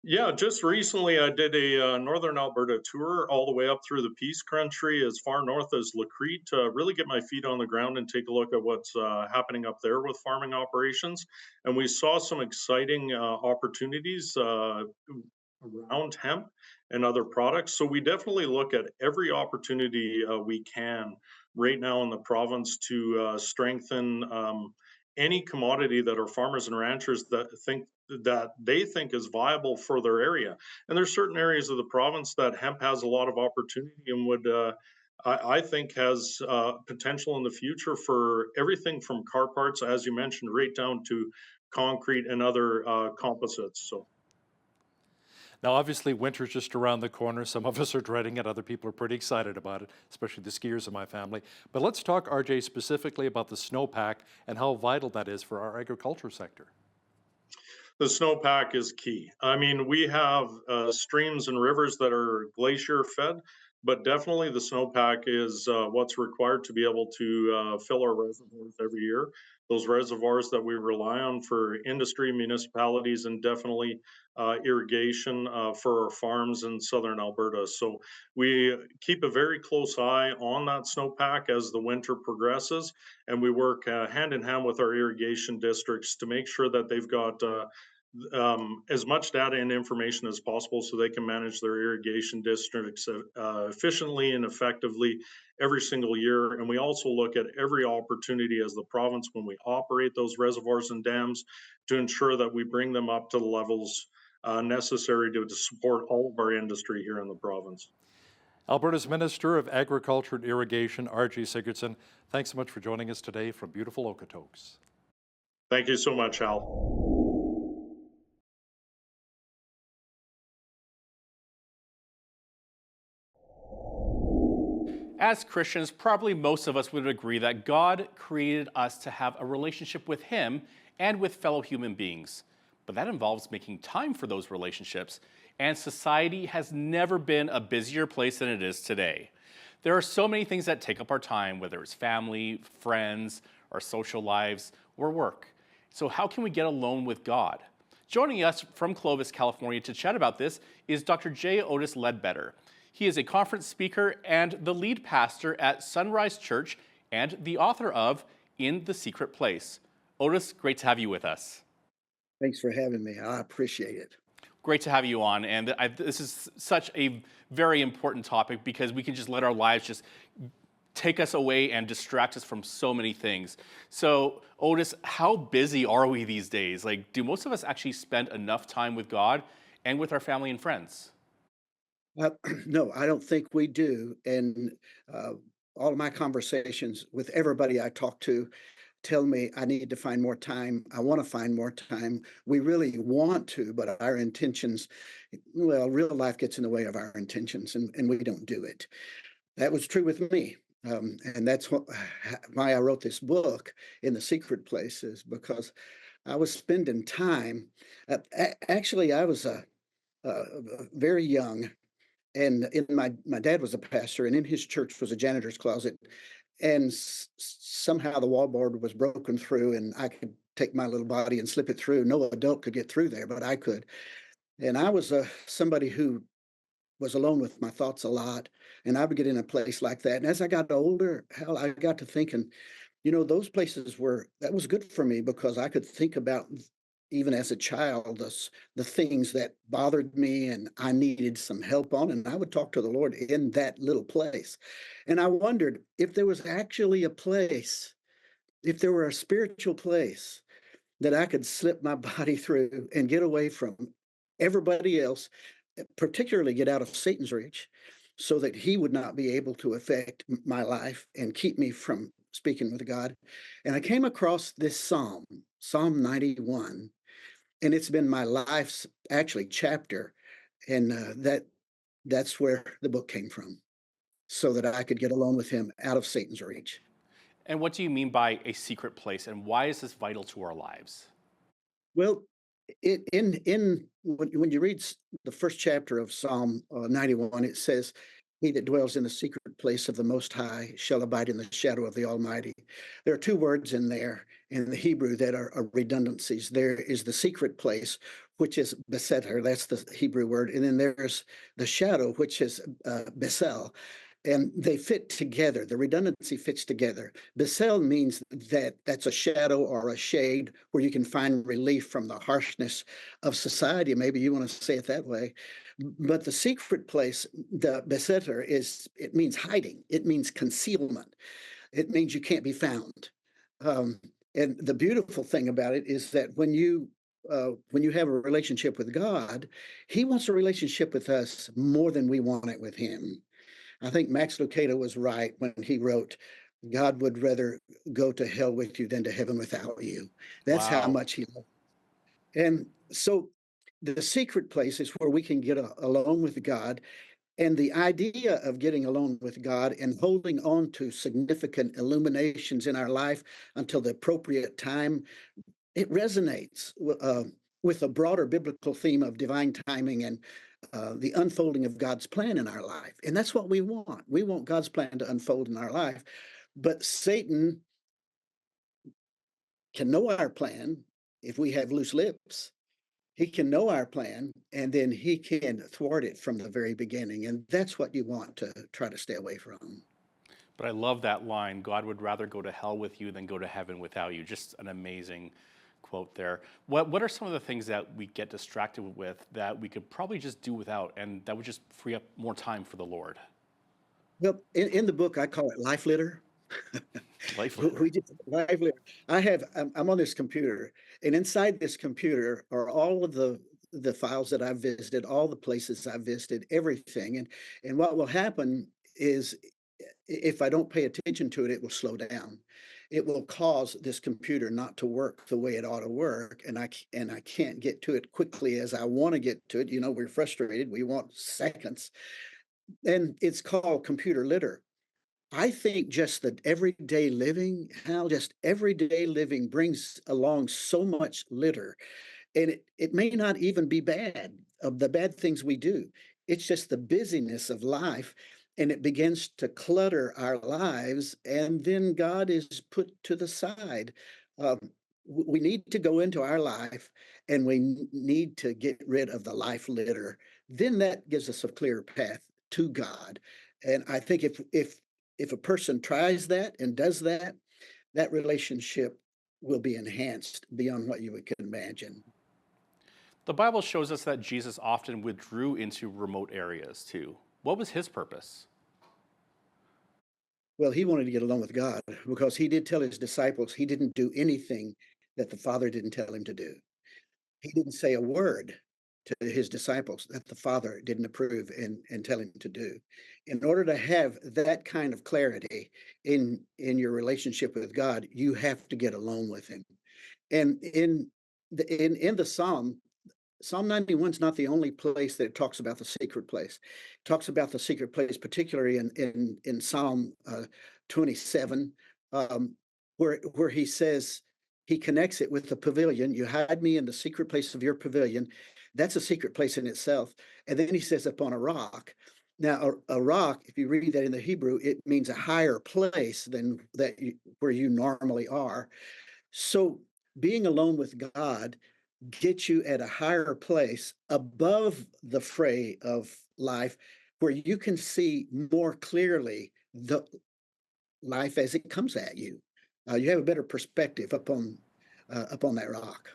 Speaker 8: Yeah, just recently I did a Northern Alberta tour all the way up through the Peace Country as far north as Lethbridge to really get my feet on the ground and take a look at what's happening up there with farming operations. And we saw some exciting opportunities around hemp and other products. So we definitely look at every opportunity we can right now in the province to strengthen any commodity that our farmers and ranchers that they think is viable for their area. And there's certain areas of the province that hemp has a lot of opportunity and would I think has potential in the future for everything from car parts, as you mentioned, right down to concrete and other composites. So.
Speaker 1: Now, obviously, winter's just around the corner. Some of us are dreading it. Other people are pretty excited about it, especially the skiers in my family. But let's talk, RJ, specifically about the snowpack and how vital that is for our agriculture sector.
Speaker 8: The snowpack is key. I mean, we have streams and rivers that are glacier fed, but definitely the snowpack is what's required to be able to fill our reservoirs every year. Those reservoirs that we rely on for industry, municipalities, and definitely irrigation for our farms in southern Alberta. So we keep a very close eye on that snowpack as the winter progresses, and we work hand in hand with our irrigation districts to make sure that they've got as much data and information as possible so they can manage their irrigation districts efficiently and effectively every single year. And we also look at every opportunity as the province when we operate those reservoirs and dams to ensure that we bring them up to the levels necessary to support all of our industry here in the province.
Speaker 1: Alberta's Minister of Agriculture and Irrigation, RJ Sigurdsson, thanks so much for joining us today from beautiful Okotoks.
Speaker 8: Thank you so much, Hal.
Speaker 19: As Christians, probably most of us would agree that God created us to have a relationship with Him and with fellow human beings. But that involves making time for those relationships, and society has never been a busier place than it is today. There are so many things that take up our time, whether it's family, friends, our social lives, or work. So how can we get alone with God? Joining us from Clovis, California to chat about this is Dr. J. Otis Ledbetter. He is a conference speaker and the lead pastor at Sunrise Church and the author of In the Secret Place. Otis, great to have you with us.
Speaker 18: Thanks for having me. I appreciate it.
Speaker 19: Great to have you on. And this is such a very important topic because we can just let our lives just take us away and distract us from so many things. So, Otis, how busy are we these days? Like, do most of us actually spend enough time with God and with our family and friends?
Speaker 18: No, I don't think we do. And all of my conversations with everybody I talk to tell me I need to find more time. I want to find more time. We really want to, but our intentions, well, real life gets in the way of our intentions and we don't do it. That was true with me. And that's why I wrote this book, In the Secret Place, is because I was spending time. Actually, I was very young. And my dad was a pastor, and in his church was a janitor's closet. And somehow the wallboard was broken through, and I could take my little body and slip it through. No adult could get through there, but I could. And I was somebody who was alone with my thoughts a lot, and I would get in a place like that. And as I got older, hell, I got to thinking, those places that was good for me because I could think about, even as a child, the things that bothered me and I needed some help on, and I would talk to the Lord in that little place. And I wondered if there was actually a place, if there were a spiritual place that I could slip my body through and get away from everybody else, particularly get out of Satan's reach, so that he would not be able to affect my life and keep me from speaking with God. And I came across this Psalm 91, and it's been my life's actually chapter. And that's where the book came from, so that I could get alone with him out of Satan's reach.
Speaker 19: And what do you mean by a secret place, and why is this vital to our lives?
Speaker 18: Well, when you read the first chapter of Psalm 91, it says, "He that dwells in the secret place of the Most High shall abide in the shadow of the Almighty." There are two words in there in the Hebrew that are redundancies. There is the secret place, which is beseter, that's the Hebrew word, and then there's the shadow, which is besel. And they fit together. The redundancy fits together. Besel means that that's a shadow or a shade where you can find relief from the harshness of society. Maybe you want to say it that way. But the secret place, the beseter, it means hiding. It means concealment. It means you can't be found. And the beautiful thing about it is that when you have a relationship with God, He wants a relationship with us more than we want it with Him. I think Max Lucado was right when he wrote, "God would rather go to hell with you than to heaven without you." That's how
Speaker 19: Wow.
Speaker 18: much He loves. And so the secret place is where we can get alone with God. And the idea of getting alone with God and holding on to significant illuminations in our life until the appropriate time, it resonates with a broader biblical theme of divine timing and the unfolding of God's plan in our life. And that's what we want. We want God's plan to unfold in our life. But Satan can know our plan if we have loose lips. He can know our plan, and then he can thwart it from the very beginning. And that's what you want to try to stay away from.
Speaker 19: But I love that line, God would rather go to hell with you than go to heaven without you. Just an amazing quote there. What are some of the things that we get distracted with that we could probably just do without, and that would just free up more time for the Lord?
Speaker 18: Well, in the book, I call it life litter.
Speaker 19: Life litter.
Speaker 18: Life litter. I'm on this computer, and inside this computer are all of the files that I've visited, all the places I've visited, everything. And what will happen is if I don't pay attention to it, it will slow down. It will cause this computer not to work the way it ought to work, and I can't get to it quickly as I want to get to it. You know, we're frustrated. We want seconds, and it's called computer litter. I think just that everyday living, Hal, just everyday living brings along so much litter. And it may not even be bad, of the bad things we do. It's just the busyness of life, and it begins to clutter our lives, and then God is put to the side. Um, we need to go into our life, and we need to get rid of the life litter. Then that gives us a clear path to God. And I think if a person tries that and does that, that relationship will be enhanced beyond what you would imagine.
Speaker 19: The Bible shows us that Jesus often withdrew into remote areas too. What was his purpose?
Speaker 18: Well, he wanted to get along with God because he did tell his disciples he didn't do anything that the Father didn't tell him to do. He didn't say a word to his disciples that the Father didn't approve and tell him to do. In order to have that kind of clarity in your relationship with God, you have to get alone with him. And in the Psalm 91 is not the only place that it talks about the secret place. It talks about the secret place, particularly in Psalm 27, where he says, he connects it with the pavilion. You hide me in the secret place of your pavilion. That's a secret place in itself. And then he says, upon a rock. Now, a rock, if you read that in the Hebrew, it means a higher place than where you normally are. So being alone with God gets you at a higher place above the fray of life, where you can see more clearly the life as it comes at you. You have a better perspective upon that rock.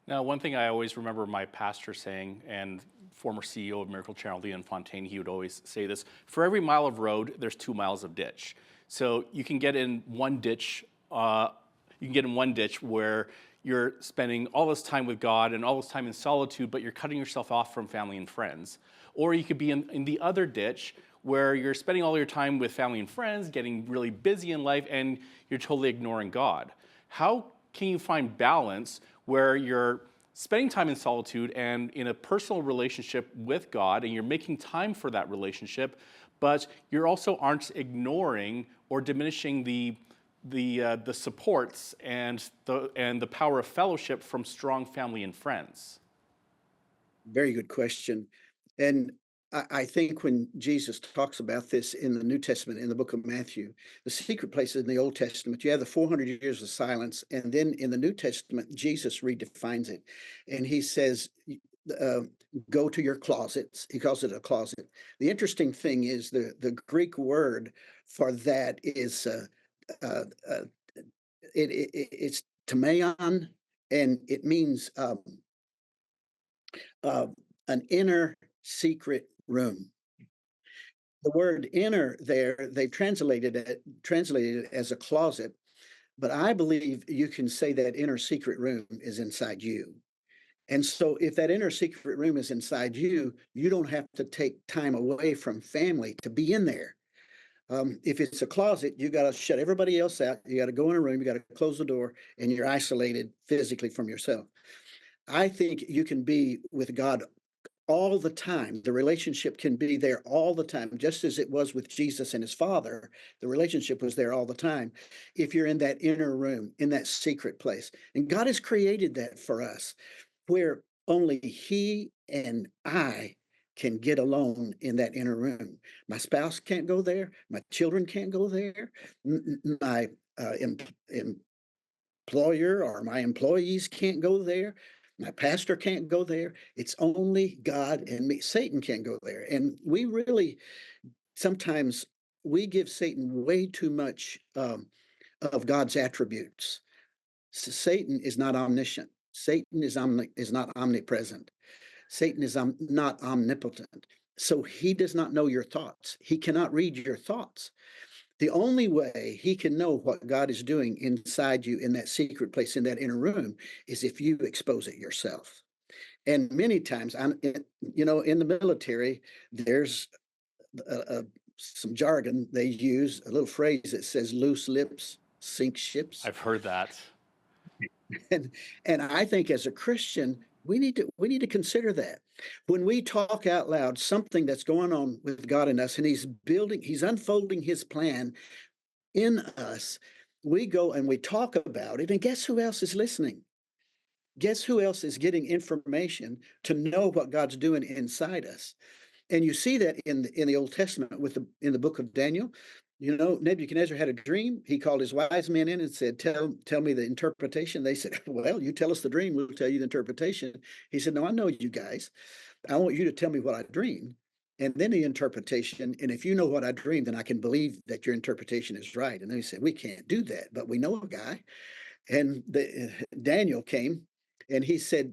Speaker 19: Now, one thing I always remember my pastor saying, and former CEO of Miracle Channel, Leon Fontaine, he would always say this: for every mile of road, there's 2 miles of ditch. So you can get in one ditch. Where you're spending all this time with God and all this time in solitude, but you're cutting yourself off from family and friends. Or you could be in the other ditch where you're spending all your time with family and friends, getting really busy in life, and you're totally ignoring God. How can you find balance where you're spending time in solitude and in a personal relationship with God, and you're making time for that relationship, but you also aren't ignoring or diminishing the the supports and the power of fellowship from strong family and friends?
Speaker 18: Very good question. And I think when Jesus talks about this in the New Testament, in the book of Matthew, the secret place is in the Old Testament. You have the 400 years of silence. And then in the New Testament, Jesus redefines it. And he says, go to your closets. He calls it a closet. The interesting thing is the Greek word for that is it's tameion, and it means an inner secret room. The word inner there, they've translated it as a closet, but I believe you can say that inner secret room is inside you. And so if that inner secret room is inside you, you don't have to take time away from family to be in there. If it's a closet, you got to shut everybody else out. You got to go in a room, you got to close the door, and you're isolated physically from yourself. I think you can be with God all the time. The relationship can be there all the time, just as it was with Jesus and his Father. The relationship was there all the time. If you're in that inner room, in that secret place, and God has created that for us, where only he and I can get alone in that inner room. My spouse can't go there. My children can't go there. My employer or my employees can't go there. My pastor can't go there. It's only God and me. Satan can't go there. And we really, sometimes we give Satan way too much of God's attributes. Satan is not omniscient. Satan is not omnipresent. Satan is not omnipotent. So he does not know your thoughts. He cannot read your thoughts. The only way he can know what God is doing inside you in that secret place, in that inner room, is if you expose it yourself. And many times, in the military, there's some jargon they use, a little phrase that says loose lips sink ships.
Speaker 19: I've heard that.
Speaker 18: And I think as a Christian, we need to consider that. When we talk out loud something that's going on with God in us, and he's unfolding his plan in us, we go and we talk about it, and guess who else is listening? Guess who else is getting information to know what God's doing inside us? And you see that in the Old Testament in the book of Daniel. Nebuchadnezzar had a dream. He called his wise men in and said, tell me the interpretation. They said, well, you tell us the dream, we'll tell you the interpretation. He said, no, I know you guys. I want you to tell me what I dreamed, and then the interpretation. And if you know what I dreamed, then I can believe that your interpretation is right. And they said, we can't do that, but we know a guy. And Daniel came and he said,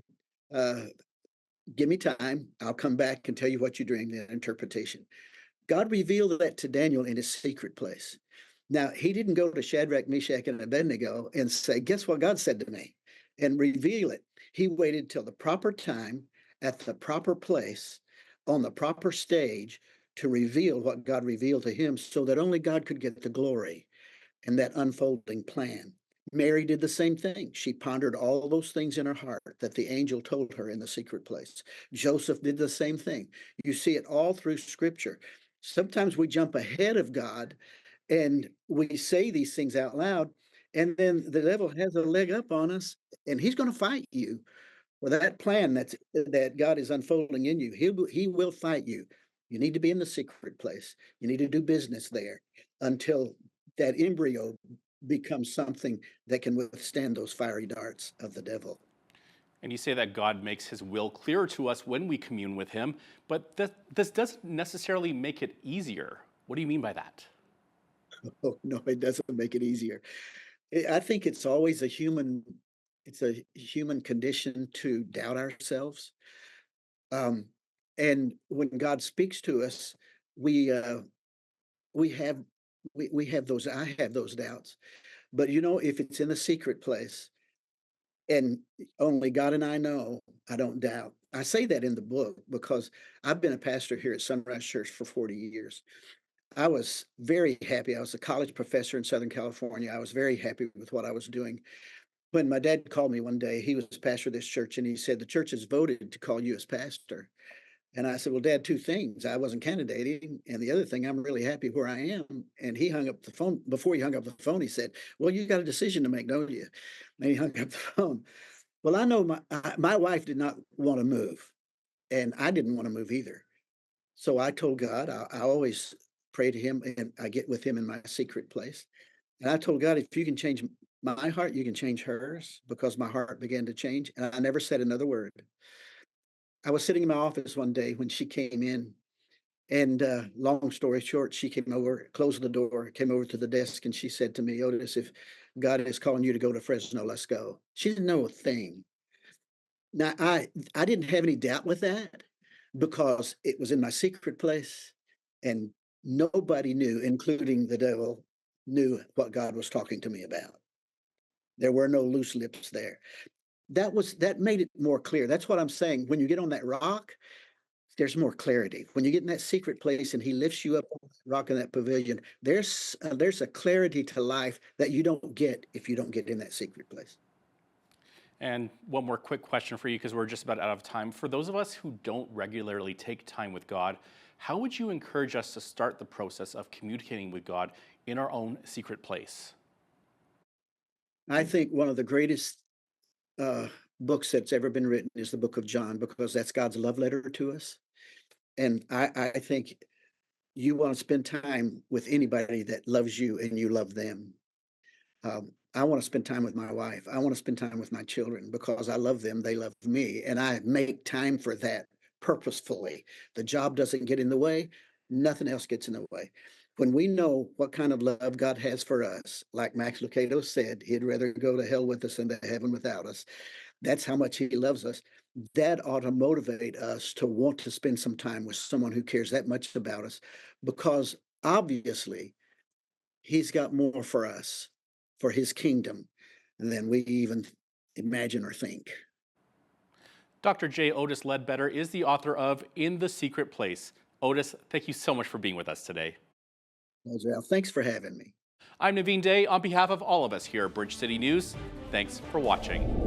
Speaker 18: give me time. I'll come back and tell you what you dreamed, the interpretation. God revealed that to Daniel in his secret place. Now, he didn't go to Shadrach, Meshach, and Abednego and say, guess what God said to me, and reveal it. He waited till the proper time, at the proper place, on the proper stage, to reveal what God revealed to him, so that only God could get the glory in that unfolding plan. Mary did the same thing. She pondered all those things in her heart that the angel told her in the secret place. Joseph did the same thing. You see it all through Scripture. Sometimes we jump ahead of God and we say these things out loud, and then the devil has a leg up on us, and he's going to fight you for that plan that God is unfolding in you. He will fight you. You need to be in the secret place. You need to do business there until that embryo becomes something that can withstand those fiery darts of the devil.
Speaker 19: And you say that God makes his will clearer to us when we commune with him, but this doesn't necessarily make it easier. What do you mean by that?
Speaker 18: Oh, no, it doesn't make it easier. I think it's always a human condition to doubt ourselves. And when God speaks to us, we have those, I have those doubts. But if it's in a secret place and only God and I know, I don't doubt. I say that in the book because I've been a pastor here at Sunrise Church for 40 years. I was very happy. I was a college professor in Southern California. I was very happy with what I was doing. When my dad called me one day, he was pastor of this church, and he said, the church has voted to call you as pastor. And I said, well, Dad, two things. I wasn't candidating. And the other thing, I'm really happy where I am. And he hung up the phone. Before he hung up the phone, he said, well, you got a decision to make, don't you? And he hung up the phone. Well, I know my wife did not want to move, and I didn't want to move either. So I told God, I always pray to him, and I get with him in my secret place. And I told God, if you can change my heart, you can change hers, because my heart began to change. And I never said another word. I was sitting in my office one day when she came in, and long story short, she came over, closed the door, came over to the desk, and she said to me, Otis, if God is calling you to go to Fresno, let's go. She didn't know a thing. Now, I didn't have any doubt with that, because it was in my secret place, and nobody knew, including the devil, knew what God was talking to me about. There were no loose lips there. That made it more clear. That's what I'm saying. When you get on that rock, there's more clarity. When you get in that secret place and he lifts you up on that rock in that pavilion, there's a clarity to life that you don't get if you don't get in that secret place.
Speaker 19: And one more quick question for you, because we're just about out of time. For those of us who don't regularly take time with God, how would you encourage us to start the process of communicating with God in our own secret place?
Speaker 18: I think one of the greatest books that's ever been written is the book of John, because that's God's love letter to us. And I think you want to spend time with anybody that loves you and you love them. I want to spend time with my wife. I want to spend time with my children, because I love them. They love me. And I make time for that purposefully. The job doesn't get in the way. Nothing else gets in the way. When we know what kind of love God has for us, like Max Lucado said, he'd rather go to hell with us than to heaven without us. That's how much he loves us. That ought to motivate us to want to spend some time with someone who cares that much about us, because obviously he's got more for us, for his kingdom, than we even imagine or think.
Speaker 19: Dr. J. Otis Ledbetter is the author of In the Secret Place. Otis, thank you so much for being with us today.
Speaker 18: Well, thanks for having me.
Speaker 19: I'm Naveen Day. On behalf of all of us here at Bridge City News, thanks for watching.